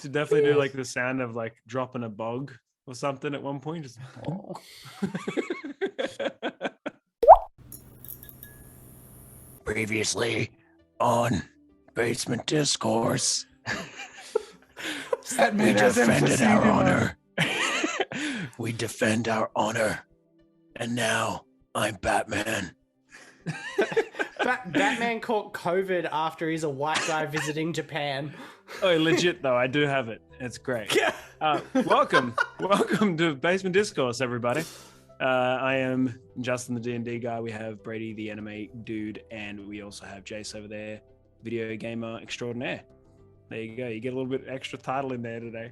To definitely do like the sound of like dropping a bog or something at one point. Just... Previously on Basement Discourse, we defended our honor. We defend our honor. And now I'm Batman. Batman caught COVID after he's a white guy visiting Japan. Oh, legit though, I do have it. It's great. Welcome to Basement Discourse, everybody. I am Justin, the D&D guy. We have Brady, the anime dude, and we also have Jace over there, video gamer extraordinaire. There you go. You get a little bit extra title in there today.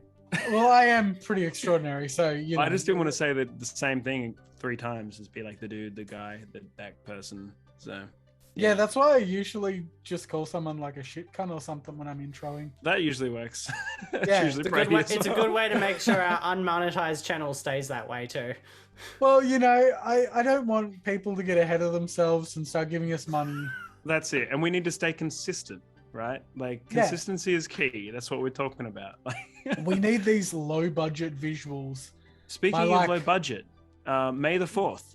Well, I am pretty extraordinary, so you know. I just didn't want to say the same thing 3 times. Just be like the dude, the guy, that person. So yeah, that's why I usually just call someone like a shit cunt or something when I'm introing. That usually works. Yeah, usually it's a good way to make sure our unmonetized channel stays that way too. Well, you know, I don't want people to get ahead of themselves and start giving us money. That's it. And we need to stay consistent, right? Like consistency is key. That's what we're talking about. We need these low budget visuals. Speaking of low budget, May the 4th.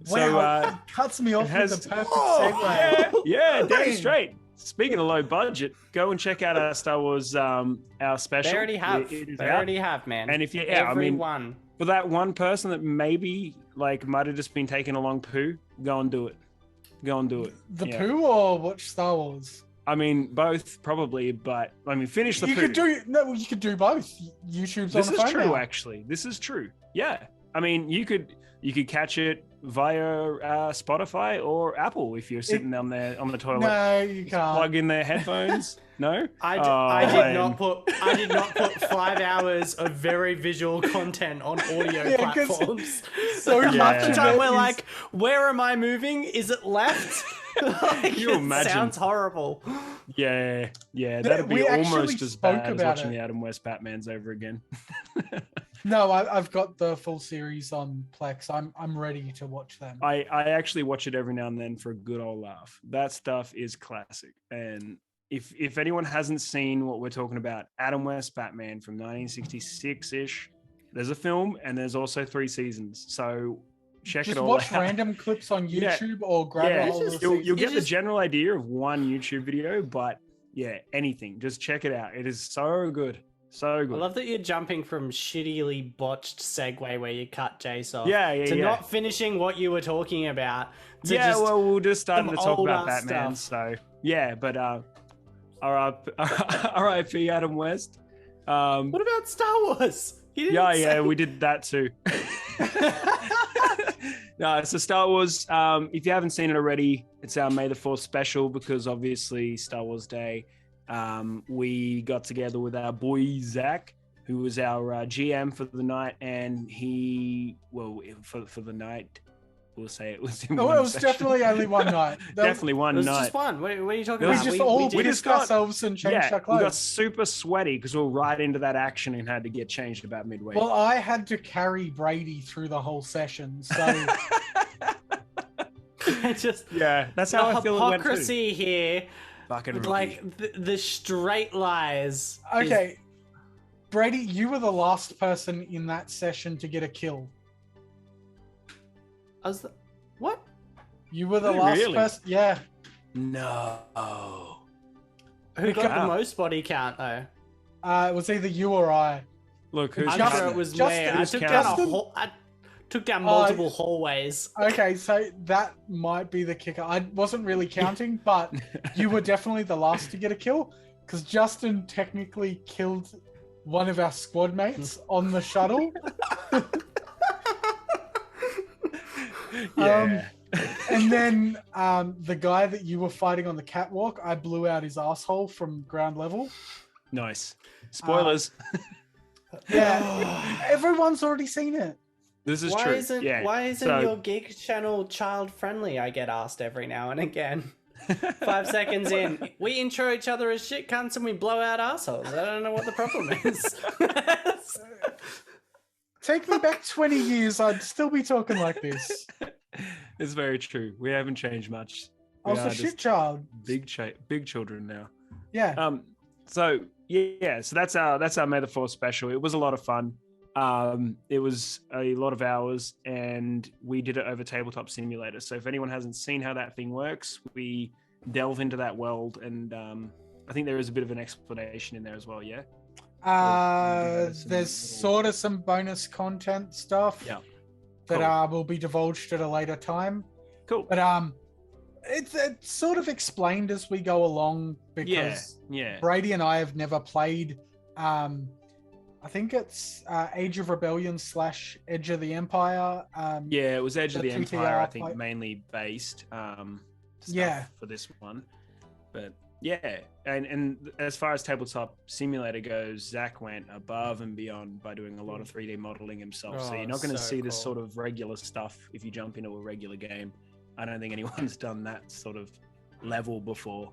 Wow, it cuts me off with the perfect segue. Yeah, damn straight. Speaking of low budget, go and check out our Star Wars, our special. They already have. They already have, man. And if you, everyone. For that one person that maybe like might have just been taking a long poo, go and do it. Go and do it. The poo or watch Star Wars? I mean, both probably, but I mean, finish the poo. You could do both. YouTube's on the phone. This is true, now. actually. This is true. Yeah. I mean, you could catch it via Spotify or Apple if you're sitting down there on the toilet. No, you can't. Plug in their headphones. No, I did not put 5 hours of very visual content on audio platforms. So half the time we're like, where am I moving? Is it left? Like, you imagine? Sounds horrible. Yeah, that'd be almost as bad as watching the Adam West Batmans over again. No, I've got the full series on Plex. I'm ready to watch them. I actually watch it every now and then for a good old laugh. That stuff is classic. And if anyone hasn't seen what we're talking about, Adam West Batman from 1966-ish, there's a film and there's also 3 seasons. So check it all out. Just watch random clips on YouTube or grab a whole You'll get the general idea of one YouTube video, but yeah, anything. Just check it out. It is so good. So good. I love that you're jumping from shittily botched segue where you cut Jace off to not finishing what you were talking about. We'll just start to talk about Batman. Stuff. So yeah, but R.I.P. Adam West. What about Star Wars? We did that too. No, so Star Wars. If you haven't seen it already, it's our May the 4th special because obviously Star Wars Day. We got together with our boy Zach, who was our GM for the night, and for the night, we'll say it was. It was definitely only one night. Definitely one night. Just one. What are you talking about? We just got ourselves and changed our clothes. We got super sweaty because we were right into that action and had to get changed about midway. Well, I had to carry Brady through the whole session, so. That's how I feel. Hypocrisy here. Like the straight lies. Okay, Brady, you were the last person in that session to get a kill. What? You were the last person. Yeah. No. Who got the most body count though? It was either you or I. Look, who's I'm sure it was me. I took down multiple hallways. Okay, so that might be the kicker. I wasn't really counting, but you were definitely the last to get a kill because Justin technically killed one of our squad mates on the shuttle. And then the guy that you were fighting on the catwalk, I blew out his asshole from ground level. Nice. Spoilers. Yeah, everyone's already seen it. This is true. Why isn't your gig channel child friendly? I get asked every now and again. 5 seconds in, we intro each other as shit cunts and we blow out assholes. I don't know what the problem is. Take me back 20 years, I'd still be talking like this. It's very true. We haven't changed much. I was a shit child. Big children now. Yeah. So Yeah, so that's our May the 4th special. It was a lot of fun. It was a lot of hours, and we did it over Tabletop Simulator. So if anyone hasn't seen how that thing works, we delve into that world, and I think there is a bit of an explanation in there as well. Yeah. There's sort of some bonus content stuff. Yeah. That will be divulged at a later time. Cool. But it's sort of explained as we go along because Brady and I have never played. I think it's Age of Rebellion / Edge of the Empire. Yeah, it was Edge of the Empire, I think, mainly based stuff for this one. But yeah, and as far as Tabletop Simulator goes, Zach went above and beyond by doing a lot of 3D modeling himself. So you're not going to see this sort of regular stuff if you jump into a regular game. I don't think anyone's done that sort of level before,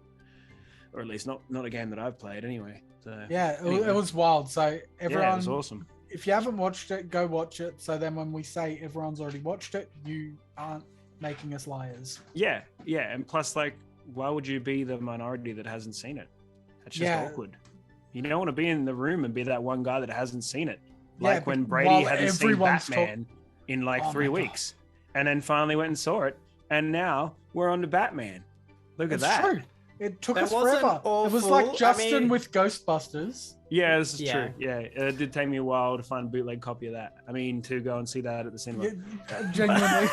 or at least not a game that I've played anyway. So yeah, it was wild. So everyone, it was awesome. If you haven't watched it, go watch it. So then when we say everyone's already watched it, you aren't making us liars. Yeah, and plus, like, why would you be the minority that hasn't seen it? That's just awkward. You don't want to be in the room and be that one guy that hasn't seen it. Like when Brady hadn't seen Batman in like 3 weeks, and then finally went and saw it, and now we're on to Batman. Look at that. True. It took us forever. It was like Justin with Ghostbusters. Yeah, this is true. Yeah, it did take me a while to find a bootleg copy of that. I mean, to go and see that at the cinema. Yeah, genuinely.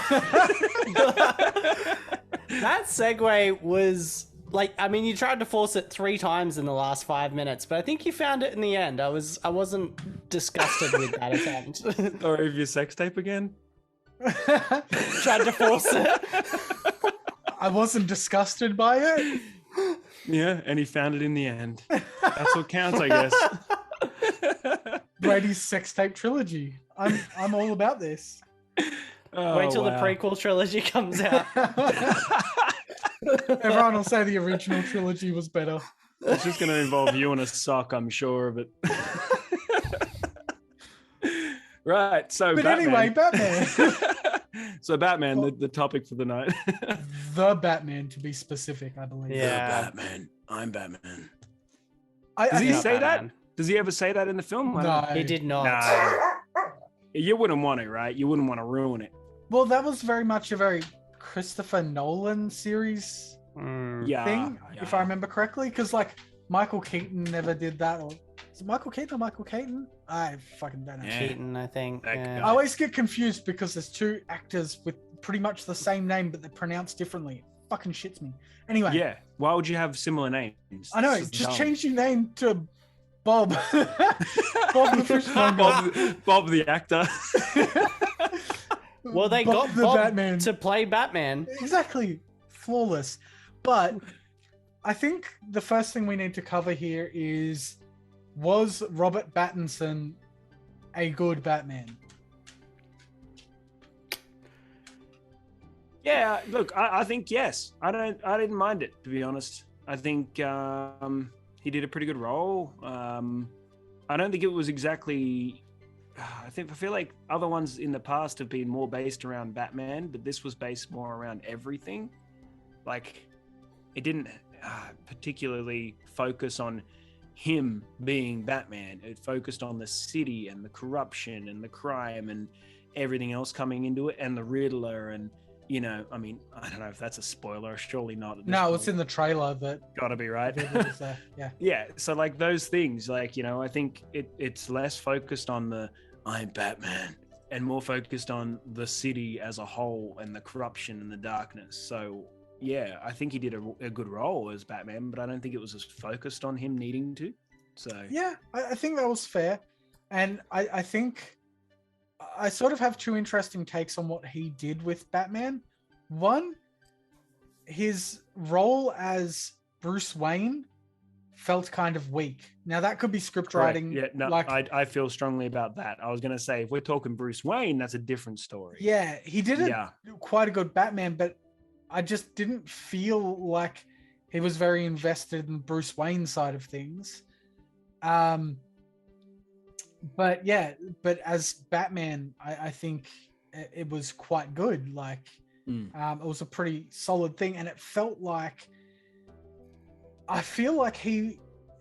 That segue was like, I mean, you tried to force it 3 times in the last 5 minutes, but I think you found it in the end. I wasn't disgusted with that attempt. Or if your sex tape again? Tried to force it. I wasn't disgusted by it. Yeah, and he found it in the end. That's what counts, I guess. Brady's sex tape trilogy. I'm all about this. Wait till the prequel trilogy comes out. Everyone will say the original trilogy was better. It's just going to involve you in a sock, I'm sure of it. Right, so but Batman. Anyway, Batman. So Batman, the topic for the night. The Batman, to be specific, I believe. Yeah. The Batman. I'm Batman. Does he say that? Does he ever say that in the film? No. He did not. No. You wouldn't want it, right? You wouldn't want to ruin it. Well, that was very much a very Christopher Nolan series thing, if I remember correctly. Because, like, Michael Keaton never did that. Or is it Michael Keaton or Michael Keaton? I fucking don't know. Keaton, I think. I always get confused because there's 2 actors with pretty much the same name, but they're pronounced differently. It fucking shits me. Anyway. Yeah. Why would you have similar names? I know. Just change your name to Bob. Bob the Fishmonger. Bob the actor. Well, they got Bob Batman to play Batman. Exactly. Flawless. But I think the first thing we need to cover here is, was Robert Pattinson a good Batman? Yeah, look, I think yes. I didn't mind it, to be honest. I think he did a pretty good role. I don't think it was exactly. I feel like other ones in the past have been more based around Batman, but this was based more around everything. Like, it didn't particularly focus on him being Batman. It focused on the city and the corruption and the crime and everything else coming into it, and the Riddler. And, you know, I mean, I don't know if that's a spoiler. Surely not. No, it's in the trailer. But gotta be right. Yeah. Yeah. So, like, those things, like, you know, I think it's less focused on the I'm Batman and more focused on the city as a whole and the corruption and the darkness. So, yeah, I think he did a good role as Batman, but I don't think it was as focused on him needing to. So yeah, I think that was fair. And I think I sort of have 2 interesting takes on what he did with Batman. One, his role as Bruce Wayne felt kind of weak. Now, that could be script writing. Yeah, no, like, I feel strongly about that. I was going to say, if we're talking Bruce Wayne, that's a different story. Yeah, he did quite a good Batman, but I just didn't feel like he was very invested in Bruce Wayne's side of things. But as Batman, I think it was quite good. Like, it was a pretty solid thing, and it felt like, I feel like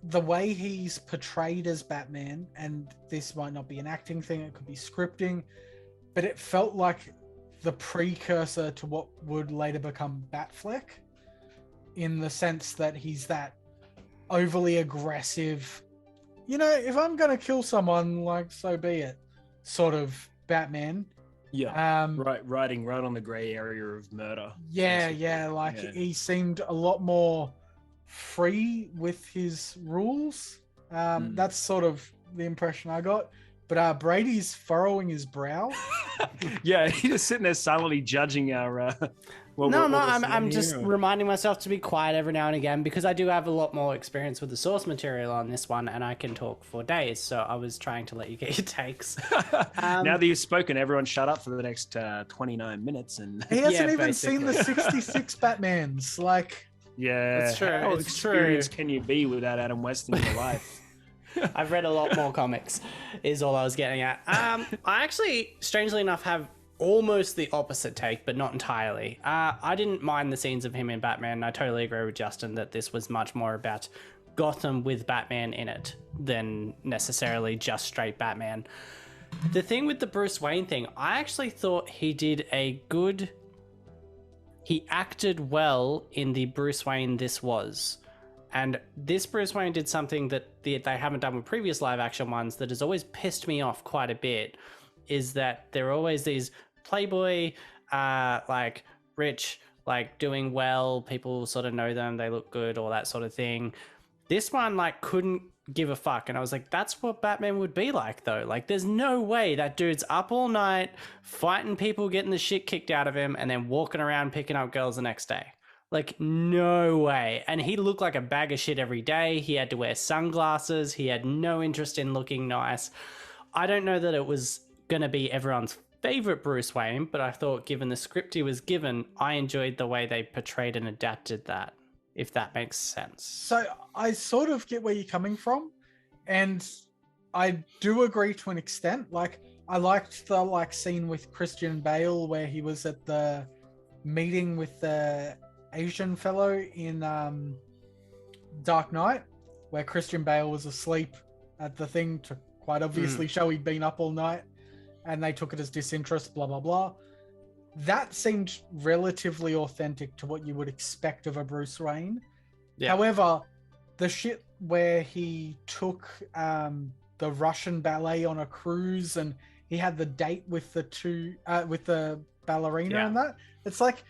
the way he's portrayed as Batman, and this might not be an acting thing, it could be scripting, but it felt like the precursor to what would later become Batfleck, in the sense that he's that overly aggressive, if I'm gonna kill someone, like, so be it, sort of Batman. Yeah. Riding right on the gray area of murder. Yeah, he seemed a lot more free with his rules. That's sort of the impression I got. But Brady's furrowing his brow. Yeah, he's just sitting there silently judging our. I'm just reminding myself to be quiet every now and again, because I do have a lot more experience with the source material on this one, and I can talk for days. So I was trying to let you get your takes. Now that you've spoken, everyone shut up for the next 29 minutes, and he hasn't even seen the 66 Batmans. Like, yeah, it's true. How experienced can you be without Adam West in your life? I've read a lot more comics, is all I was getting at. I actually, strangely enough, have almost the opposite take, but not entirely. I didn't mind the scenes of him in Batman. I totally agree with Justin that this was much more about Gotham with Batman in it than necessarily just straight Batman. The thing with the Bruce Wayne thing, I actually thought he acted well in the Bruce Wayne this was. And this Bruce Wayne did something that they haven't done with previous live action ones that has always pissed me off quite a bit, is that there are always these playboy, like rich, like doing well, people sort of know them, they look good, all that sort of thing. This one like couldn't give a fuck, and I was like, that's what Batman would be like though. Like, there's no way that dude's up all night fighting people, getting the shit kicked out of him, and then walking around picking up girls the next day. Like, no way. And he looked like a bag of shit every day. He had to wear sunglasses. He had no interest in looking nice. I don't know that it was going to be everyone's favorite Bruce Wayne, but I thought given the script he was given, I enjoyed the way they portrayed and adapted that, if that makes sense. So I sort of get where you're coming from, and I do agree to an extent. Like, I liked the scene with Christian Bale where he was at the meeting with the Asian fellow in Dark Knight, where Christian Bale was asleep at the thing to quite obviously show he'd been up all night, and they took it as disinterest, blah, blah, blah. That seemed relatively authentic to what you would expect of a Bruce Wayne. Yeah. However, the shit where he took the Russian ballet on a cruise and he had the date with the ballerina and that, it's like,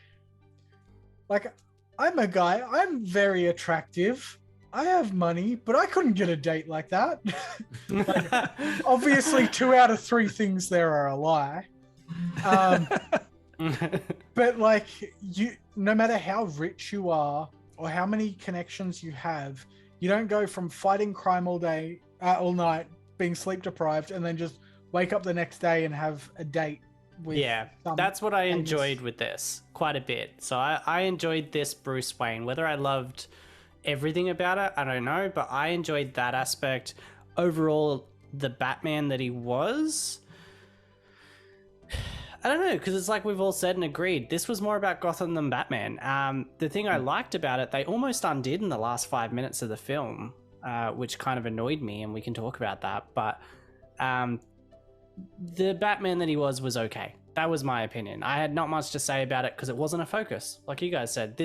I'm a guy, I'm very attractive, I have money, but I couldn't get a date like that. Obviously 2 out of 3 things there are a lie. But no matter how rich you are or how many connections you have, you don't go from fighting crime all day, all night, being sleep deprived, and then just wake up the next day and have a date. That's what I enjoyed with this quite a bit. So I enjoyed this Bruce Wayne. Whether I loved everything about it, I don't know, but I enjoyed that aspect. Overall, the Batman that he was, I don't know, because it's like we've all said and agreed, this was more about Gotham than Batman. The thing I liked about it, they almost undid in the last 5 minutes of the film, which kind of annoyed me, and we can talk about that. But the Batman that he was okay. That was my opinion. I had not much to say about it because it wasn't a focus, like you guys said.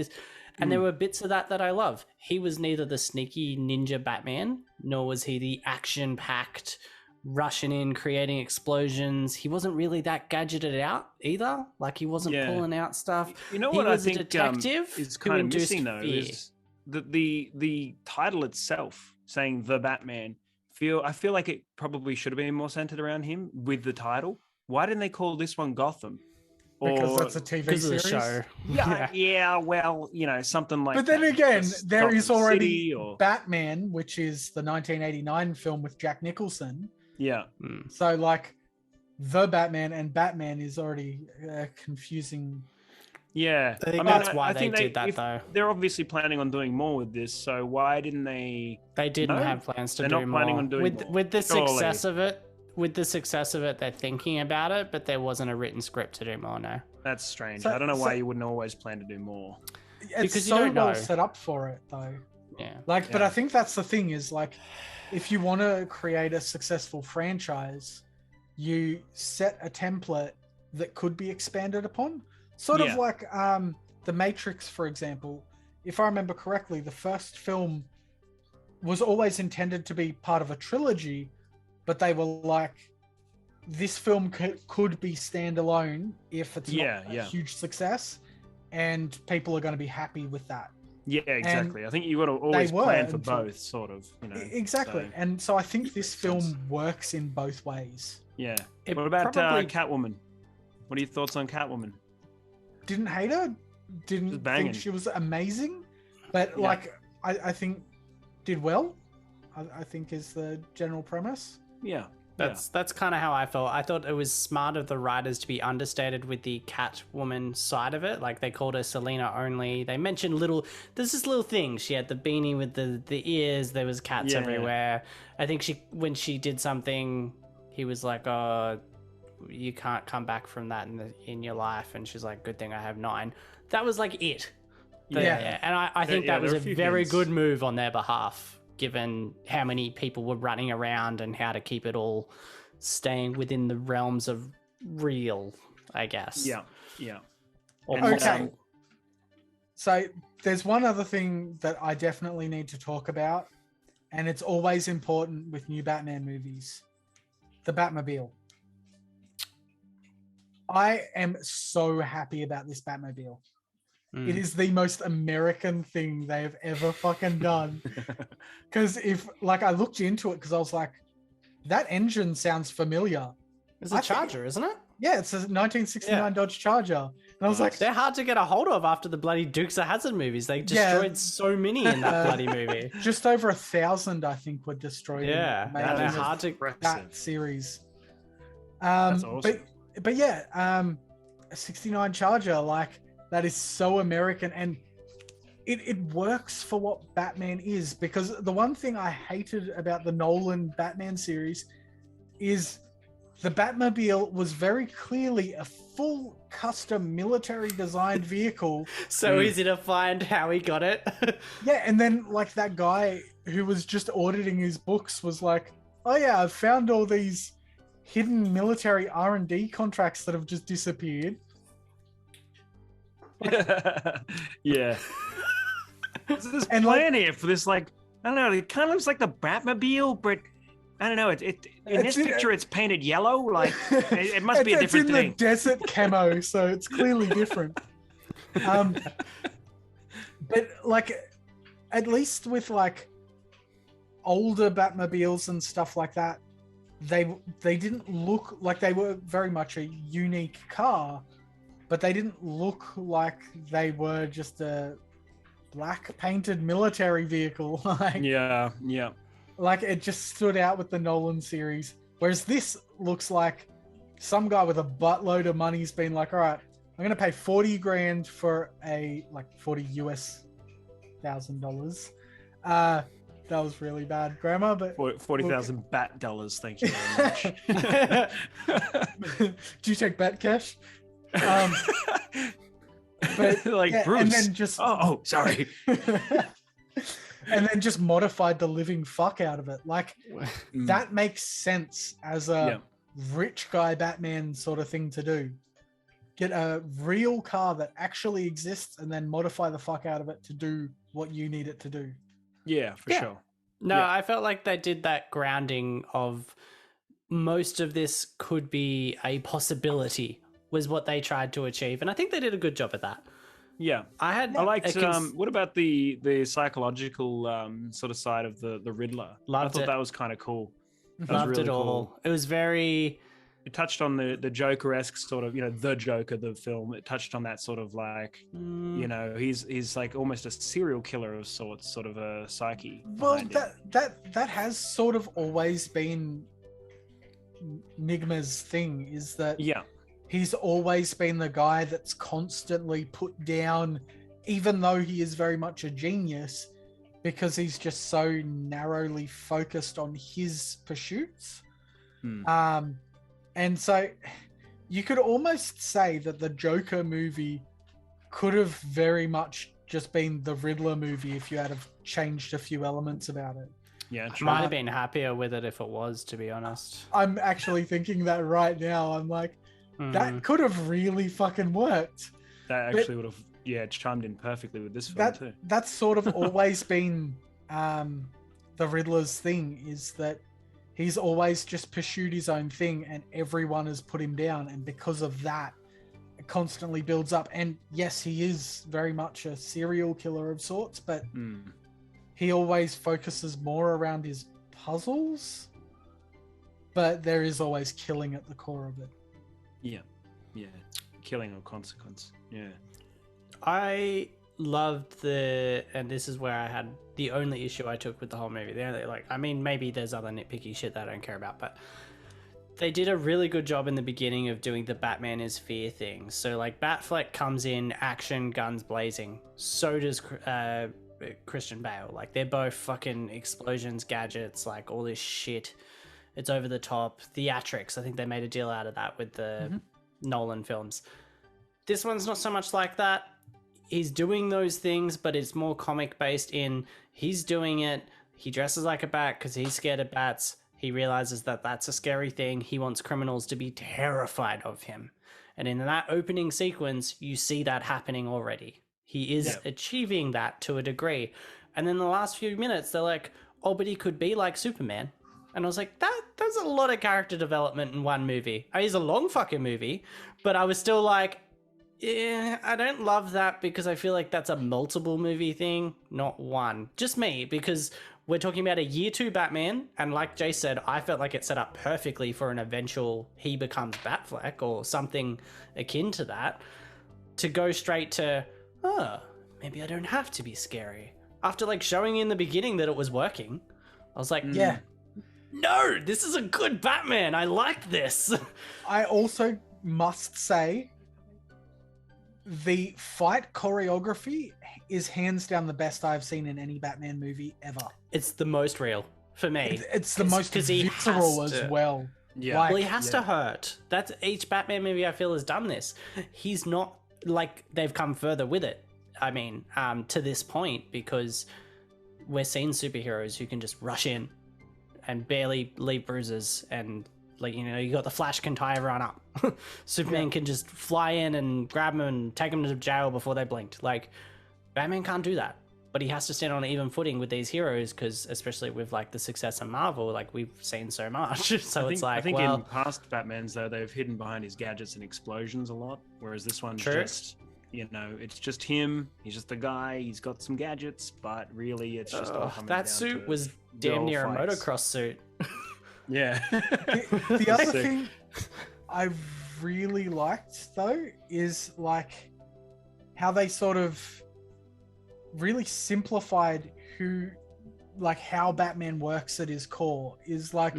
And there were bits of that I love. He was neither the sneaky ninja Batman, nor was he the action-packed, rushing in, creating explosions. He wasn't really that gadgeted out either. Like, he wasn't pulling out stuff. You know what I think is kind of missing though is the title itself, saying the Batman. I feel like it probably should have been more centered around him with the title. Why didn't they call this one Gotham? Because that's a TV series. Of the show. Yeah, well, something like that. But then again, there is already Batman, which is the 1989 film with Jack Nicholson. Yeah. So, the Batman and Batman is already confusing. Yeah. I think that's why they did that, though. They're obviously planning on doing more with this, so why didn't they... They didn't have plans to do more. They're not planning on doing more. With the success of it, they're thinking about it, but there wasn't a written script to do more, no. That's strange. I don't know why you wouldn't always plan to do more. Because you don't know. Set up for it, though. Yeah. But I think that's the thing is like, if you want to create a successful franchise, you set a template that could be expanded upon. Sort of like The Matrix, for example. If I remember correctly, the first film was always intended to be part of a trilogy, but they were like, this film could be standalone if it's not a huge success, and people are going to be happy with that. Yeah, exactly. I think you got to always plan for both, sort of. You know, exactly. So. And so I think this film works in both ways. Yeah. What about Catwoman? What are your thoughts on Catwoman? Didn't hate her. Didn't think she was amazing, but I think did well. I think is the general premise. Yeah. That's kind of how I felt. I thought it was smart of the writers to be understated with the Catwoman side of it. Like, they called her Selena only. They mentioned there's just little things. She had the beanie with the ears. There was cats everywhere. I think when she did something, he was like, "Oh, you can't come back from that in your life." And she's like, "Good thing I have 9." That was like it. But, and I think that was a very good move on their behalf, given how many people were running around and how to keep it all staying within the realms of real, I guess. Yeah. Okay. So there's one other thing that I definitely need to talk about, and it's always important with new Batman movies. The Batmobile. I am so happy about this Batmobile. It is the most American thing they have ever fucking done. Because I looked into it because I was like, that engine sounds familiar. It's a Charger, isn't it? Yeah, it's a 1969 Dodge Charger. And I was like, they're hard to get a hold of after the bloody Dukes of Hazzard movies. They destroyed so many in that bloody movie. Just over 1,000, I think, were destroyed. Yeah, they're hard to that series. That's awesome. But a 69 Charger, that is so American, and it works for what Batman is, because the one thing I hated about the Nolan Batman series is the Batmobile was very clearly a full custom military designed vehicle. So easy to find how he got it. Yeah, and then that guy who was just auditing his books was like, "Oh yeah, I've found all these hidden military R&D contracts that have just disappeared." Yeah. There's plan here for this, I don't know, it kind of looks like the Batmobile, but I don't know, in this picture it's painted yellow, it must be a different thing. It's in the desert camo, so it's clearly different. But at least with older Batmobiles and stuff like that, they didn't look like they were very much a unique car, but they didn't look like they were just a black painted military vehicle. It just stood out with the Nolan series. Whereas this looks like some guy with a buttload of money's been like, "All right, I'm going to pay 40 grand for a $40,000. That was really bad grammar, but 40,000 bat dollars. Thank you very much. Do you take bat cash? But Bruce. And then just sorry. And then just modified the living fuck out of it. That makes sense as a rich guy Batman sort of thing to do. Get a real car that actually exists and then modify the fuck out of it to do what you need it to do. Yeah, for sure. No, I felt like they did that grounding of most of this could be a possibility was what they tried to achieve. And I think they did a good job at that. Yeah. I liked, what about the psychological sort of side of the Riddler? I thought that was kind of cool. Loved it all. Cool. It was very... It touched on the Joker-esque sort of, the Joker, the film. It touched on that sort of he's almost a serial killer of sorts, sort of a psyche. Well, that has sort of always been Nigma's thing, is that he's always been the guy that's constantly put down, even though he is very much a genius, because he's just so narrowly focused on his pursuits. And so you could almost say that the Joker movie could have very much just been the Riddler movie if you had have changed a few elements about it. Yeah, I true. might have been happier with it if it was, to be honest. I'm actually thinking that right now. I'm like, that could have really fucking worked. That actually would have, chimed in perfectly with this film too. That's sort of always been the Riddler's thing, is that he's always just pursued his own thing and everyone has put him down. And because of that, it constantly builds up. And yes, he is very much a serial killer of sorts, but he always focuses more around his puzzles. But there is always killing at the core of it. Yeah. Killing of consequence. Yeah. I loved and this is where I had the only issue I took with the whole movie. Maybe there's other nitpicky shit that I don't care about, but they did a really good job in the beginning of doing the Batman is fear thing. So like Batfleck comes in, action, guns blazing. So does Christian Bale. Like they're both fucking explosions, gadgets, like all this shit. It's over the top. Theatrics. I think they made a deal out of that with the Nolan films. This one's not so much like that. He's doing those things, but it's more comic based in he's doing it. He dresses like a bat because he's scared of bats. He realizes that that's a scary thing. He wants criminals to be terrified of him. And in that opening sequence, you see that happening already. He is achieving that to a degree. And then the last few minutes, they're like, oh, but he could be like Superman. And I was like, there's a lot of character development in one movie. It's a long fucking movie, but I was still like, I don't love that because I feel like that's a multiple movie thing, not one. Just me, because we're talking about a year 2 Batman, and like Jace said, I felt like it set up perfectly for an eventual he becomes Batfleck or something akin to that, to go straight to, maybe I don't have to be scary. After like showing in the beginning that it was working, I was like, no, this is a good Batman. I like this. I also must say, the fight choreography is hands down the best I've seen in any Batman movie ever. It's the most real for me. It's the most visceral as well. Yeah. Well, he has to hurt. That's each Batman movie I feel has done this. He's not like they've come further with it. I mean, to this point, because we're seeing superheroes who can just rush in and barely leave bruises, and like, you got the Flash can tie everyone up. Superman can just fly in and grab them and take them to jail before they blinked. Like, Batman can't do that, but he has to stand on an even footing with these heroes, because especially with like the success of Marvel, like we've seen so much. So I think in past Batmans though, they've hidden behind his gadgets and explosions a lot, whereas this one's just, it's just him. He's just a guy. He's got some gadgets, but really it's just all coming that down suit to was damn near fights. a motocross suit. Yeah. The other thing I really liked though is like how they sort of really simplified how Batman works at his core. Is like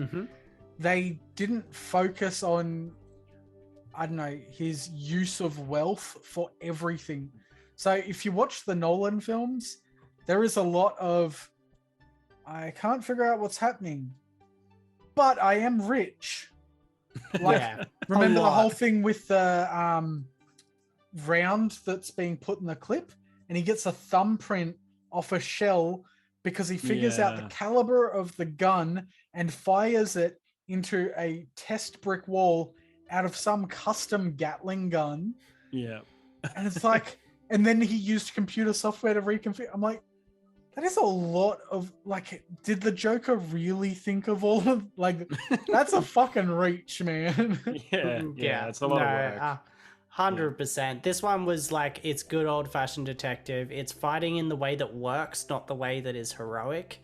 they didn't focus on, I don't know, his use of wealth for everything. So if you watch the Nolan films, there is a lot of, I can't figure out what's happening, but I am rich. Like, remember the whole thing with the round that's being put in the clip, and he gets a thumbprint off a shell because he figures out the caliber of the gun and fires it into a test brick wall out of some custom Gatling gun. Yeah. And it's like, and then he used computer software to reconfigure. I'm like, that is a lot of, like, did the Joker really think of all of, like, that's a fucking reach, man. Yeah, it's a lot of work. 100%. This one was like, it's good old-fashioned detective. It's fighting in the way that works, not the way that is heroic.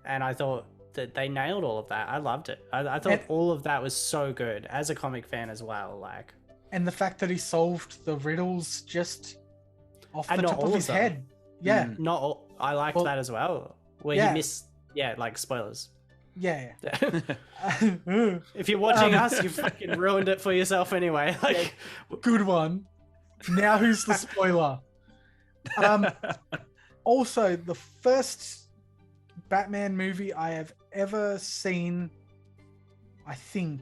And I thought that they nailed all of that. I loved it. I thought all of that was so good as a comic fan as well. Like, and the fact that he solved the riddles just off the top of his head. Yeah. Not all. I liked that as well. Where he missed, like, spoilers. Yeah. If you're watching us, you fucking ruined it for yourself anyway. Like, good one. Now who's the spoiler? Also, the first Batman movie I have ever seen, I think,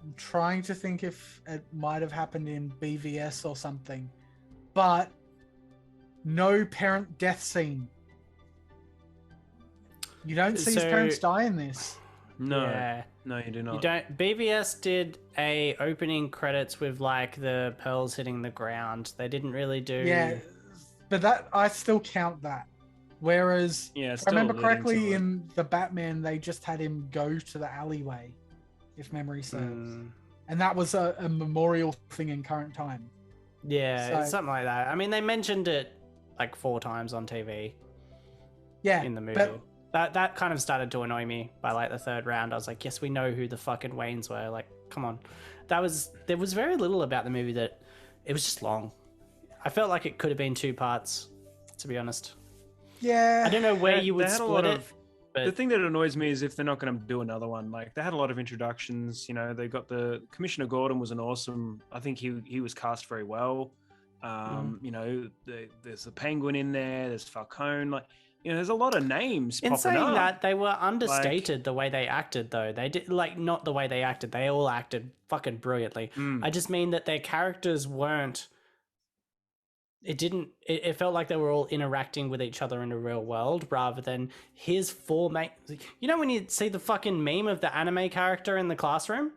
I'm trying to think if it might have happened in BVS or something, but no parent death scene. You don't see his parents die in this. No, Yeah. no, you do not. You don't. BBS did a opening credits with like the pearls hitting the ground. They didn't really do. Yeah, but that I still count that. Whereas, Yeah, if I remember still leading correctly, to it. in the Batman, they just had him go to the alleyway, if memory serves, and that was a memorial thing in current time. Yeah, So- it's something like that. I mean, they mentioned it like 4 times on TV Yeah, in the movie. but That kind of started to annoy me by like the 3rd round. I was like, yes, we know who the fucking Waynes were. Like, come on. There was very little about the movie that it was just long. I felt like it could have been 2 parts, to be honest. yeah, I don't know where you would They had a split lot it. of- But The thing that annoys me is if they're not going to do another one. Like they had a lot of introductions. You know, they got the Commissioner Gordon was an awesome. I think he was cast very well. You know, there's the Penguin in there. There's Falcone. Like, you know, there's a lot of names. in popping saying up. that, they were understated the way they acted, though. They did like not the way they acted. They all acted fucking brilliantly. I just mean that their characters weren't. It felt like they were all interacting with each other in a real world rather than his 4 main. You know when you see the fucking meme of the anime character in the classroom,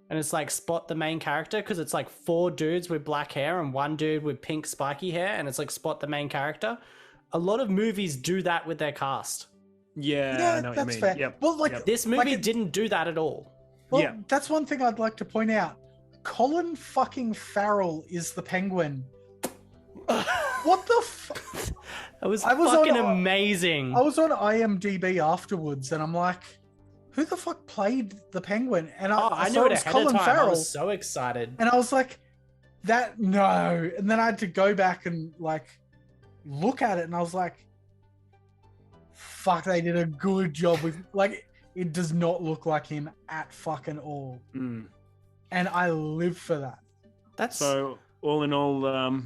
and it's like spot the main character because it's like 4 dudes with black hair and 1 dude with pink spiky hair, and it's like spot the main character. A lot of movies do that with their cast. Yeah, I know what you that's mean. fair. Yep. Well, like yep. This movie didn't do that at all. well, Yeah. that's one thing I'd like to point out. Colin fucking Farrell is the Penguin. What the fuck? It was I was fucking on- amazing. I was on IMDb afterwards, and I'm like, who the fuck played the Penguin? And I knew saw it it was ahead Colin of time. I Farrell, was so excited. and I was like, no. And then I had to go back and like look at it, and I was like, fuck, they did a good job with like. It does not look like him at fucking all, Mm. and I live for that. That's So all in all,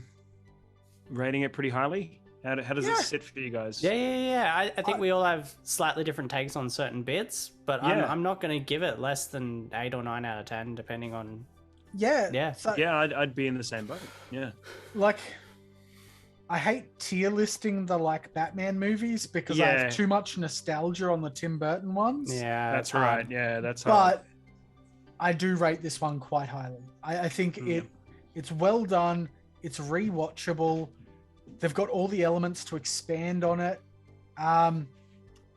rating it pretty highly. How does Yeah. it sit for you guys? yeah. I think we all have slightly different takes on certain bits, but Yeah. I'm not going to give it less than 8 or 9 out of 10, depending on. Yeah, Yeah. So, Yeah, I'd be in the same boat. Yeah. like, I hate tier listing the like Batman movies because I Yeah. have too much nostalgia on the Tim Burton ones. Yeah, That's it's hard. right. Yeah, that's hard. But I do rate this one quite highly. I think Yeah. it's well done. It's rewatchable. They've got all the elements to expand on it.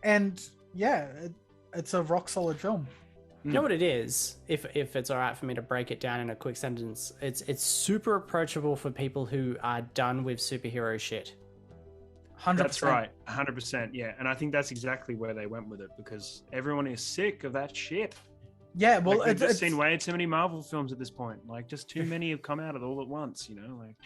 And yeah, it's a rock solid film. You know what it is? If it's all right for me to break it down in a quick sentence, it's super approachable for people who are done with superhero shit. 100%. That's right. 100%. Yeah. And I think that's exactly where they went with it because everyone is sick of that shit. Yeah, well, Like, we've just it's seen way too many Marvel films at this point. Like, just too many have come out at all at once, you know? Like,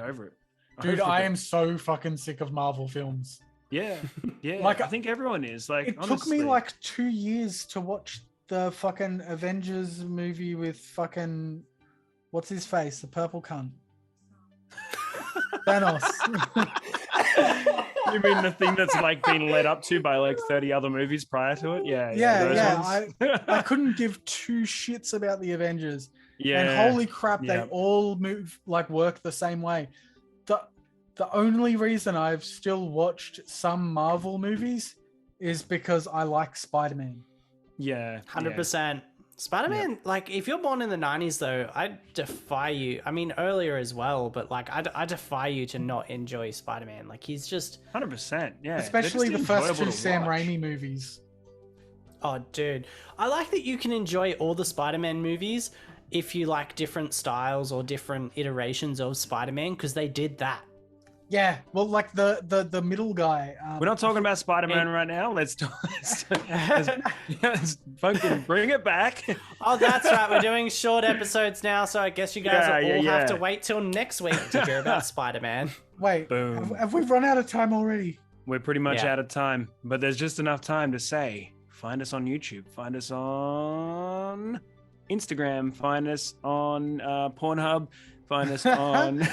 over it. dude, Over I it. am so fucking sick of Marvel films. Yeah. Yeah. Like, I think everyone is. Like, It took honestly. me like 2 years to watch the fucking Avengers movie with fucking what's his face, the purple cunt. Thanos. You mean the thing that's like been led up to by like 30 other movies prior to it? Yeah. those ones. I couldn't give 2 shits about the Avengers. yeah. And holy crap, Yeah. they all move like work the same way. The only reason I've still watched some Marvel movies is because I like Spider-Man. Yeah. 100%. Spider-Man, like, if you're born in the 90s, though, I defy you. I mean, earlier as well, but, like, I defy you to not enjoy Spider-Man. Like, he's just... 100%. Yeah. Especially They're the just first enjoyable 2 to Sam watch. Raimi movies. Oh, dude. I like that you can enjoy all the Spider-Man movies if you like different styles or different iterations of Spider-Man, because they did that. Yeah, well, like the middle guy. We're not talking about Spider-Man right now. Let's fucking bring it back. Oh, that's right. We're doing short episodes now, so I guess you guys Yeah, will all have yeah. to wait till next week to hear about Spider-Man. Wait, Boom. have we run out of time already? We're pretty much Yeah. out of time, but there's just enough time to say, find us on YouTube, find us on Instagram, find us on Pornhub, find us on...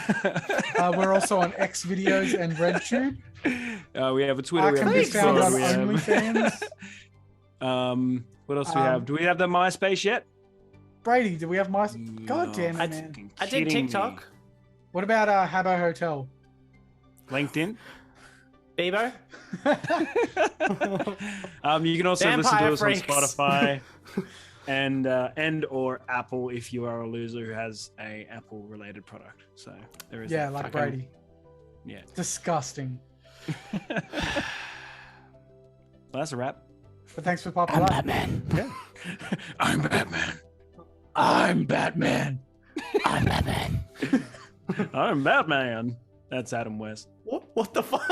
We're also on X videos and RedTube. We have a Twitter, we Can have be Discord, found on we have... OnlyFans. What else do we have? Do we have the MySpace yet? Brady, do we have my? God No, damn it, I man! fucking I did kidding me. TikTok. What about Habbo Hotel? LinkedIn. Bebo. You can also listen to us Freaks. on Spotify and or Apple if you are a loser who has a Apple related product. So there is like Brady. Yeah. Disgusting. Well, that's a wrap. But thanks for popping up. Batman. Yeah. I'm Batman. I'm Batman. I'm Batman. I'm Batman. That's Adam West. What the fuck?